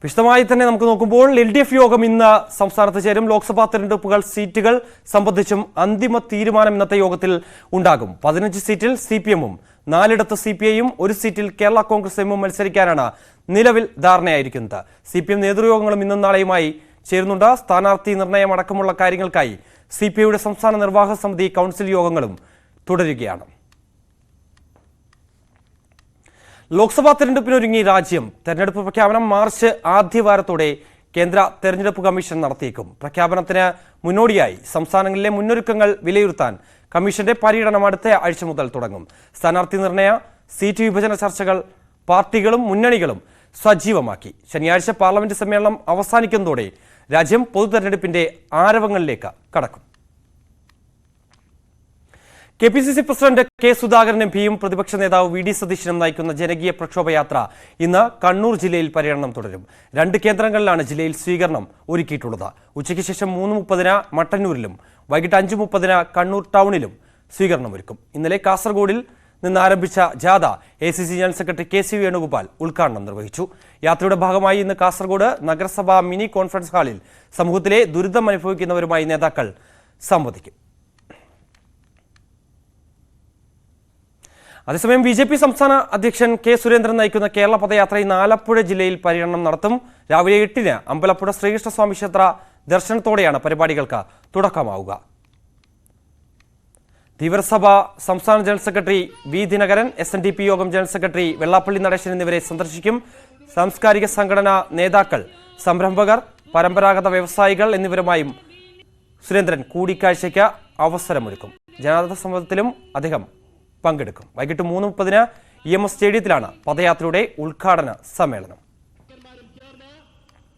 വിശദമായി തന്നെ നമുക്ക് നോക്കുമ്പോൾ LDF യോഗം ഇന്ന് സംസ്ഥാനത്ത് ചേരും. ലോക്സഭാ തെരഞ്ഞെടുപ്പുകൾ സീറ്റുകൾ സംബന്ധിച്ചും അന്തിമ തീരുമാനം ഇന്നത്തെ യോഗത്തിൽ ഉണ്ടാകും. 15 സീറ്റിൽ CPM-ഉം 4 CPI-യും 1 സീറ്റിൽ കേരള കോൺഗ്രസ് എമ്മും മത്സരിക്കാനാണ് നിലവിൽ ധാരണയായിരിക്കുന്നത്. CPM നേതൃയോഗങ്ങളും ഇന്നും നാളെയുമായി ചേരുന്നുണ്ട്. സ്ഥാനാർത്ഥി നിർണയം അടക്കമുള്ള കാര്യങ്ങൾക്കായി CPI-യുടെ സംസ്ഥാന നിർവാഹക സമിതി കൗൺസിൽ യോഗങ്ങളും തുടരുകയാണ്. ലോക്സഭാ തെരഞ്ഞെടുപ്പിനൊരുങ്ങി രാജ്യം. തെരഞ്ഞെടുപ്പ് പ്രഖ്യാപനം മാർച്ച് ആദ്യവാരത്തോടെ കേന്ദ്ര തെരഞ്ഞെടുപ്പ് കമ്മീഷൻ നടത്തിയേക്കും. പ്രഖ്യാപനത്തിന് മുന്നോടിയായി സംസ്ഥാനങ്ങളിലെ മുന്നൊരുക്കങ്ങൾ വിലയിരുത്താൻ കമ്മീഷന്റെ പര്യടനം അടുത്ത ആഴ്ച മുതൽ തുടങ്ങും. സ്ഥാനാർത്ഥി നിർണയ സീറ്റ് വിഭജന ചർച്ചകൾ പാർട്ടികളും മുന്നണികളും സജീവമാക്കി. ശനിയാഴ്ച പാർലമെന്റ് സമ്മേളനം അവസാനിക്കുന്നതോടെ രാജ്യം പൊതു തെരഞ്ഞെടുപ്പിന്റെ ആരവങ്ങളിലേക്ക് കടക്കും. KPCC president K. സുധാകരൻ MPയും പ്രതിപക്ഷ നേതാവ് VD സതീശനും നയിക്കുന്ന ജനകീയ പ്രക്ഷോഭയാത്ര ഇന്ന് കണ്ണൂർ ജില്ലയിൽ പര്യടനം തുടരും. 2 കേന്ദ്രങ്ങളിലാണ് ജില്ലയിൽ സ്വീകരണം ഒരുക്കിയിട്ടുള്ളത്. ഉച്ചയ്ക്ക് ശേഷം 3:30 മട്ടന്നൂരിലും വൈകിട്ട് 5:30 കണ്ണൂർ ടൗണിലും സ്വീകരണമൊരുക്കും. ഇന്നലെ കാസർഗോഡിൽ നിന്ന് ആരംഭിച്ച ജാഥ ACC general secretary KC Venugopal ഉദ്ഘാടനം നിർവഹിച്ചു. യാത്രയുടെ ഭാഗമായി ഇന്ന് കാസർഗോഡ് നഗരസഭാ മിനി കോൺഫറൻസ് ഹാളിൽ സമൂഹത്തിലെ ദുരിതം അനുഭവിക്കുന്നവരുമായി നേതാക്കൾ സംവദിക്കും. അതേസമയം BJP സംസ്ഥാന അധ്യക്ഷൻ K. സുരേന്ദ്രൻ നയിക്കുന്ന കേരള പദയാത്ര ഇന്ന് ആലപ്പുഴ ജില്ലയിൽ പര്യടനം നടത്തും. രാവിലെ 8-ന് അമ്പലപ്പുഴ ശ്രീകൃഷ്ണസ്വാമി ക്ഷേത്ര ദർശനത്തോടെയാണ് പരിപാടികൾക്ക് തുടക്കമാവുക. ധീവരസഭ സംസ്ഥാന general secretary V. Dinakaran, SNDP യോഗം ജനറൽ സെക്രട്ടറി വെള്ളാപ്പള്ളി നടേശൻ എന്നിവരെ സന്ദർശിക്കും. സാംസ്കാരിക സംഘടനാ നേതാക്കൾ, സംരംഭകർ, പരമ്പരാഗത വ്യവസായികൾ എന്നിവരുമായും സുരേന്ദ്രൻ കൂടിക്കാഴ്ചയ്ക്ക് അവസരമൊരുക്കും. ജനാധിപത്യ സംവാദത്തിലും അദ്ദേഹം പങ്കെടുക്കും. വൈകിട്ട് 3:30 EMS സ്റ്റേഡിയത്തിലാണ് പദയാത്രയുടെ ഉദ്ഘാടന സമ്മേളനം.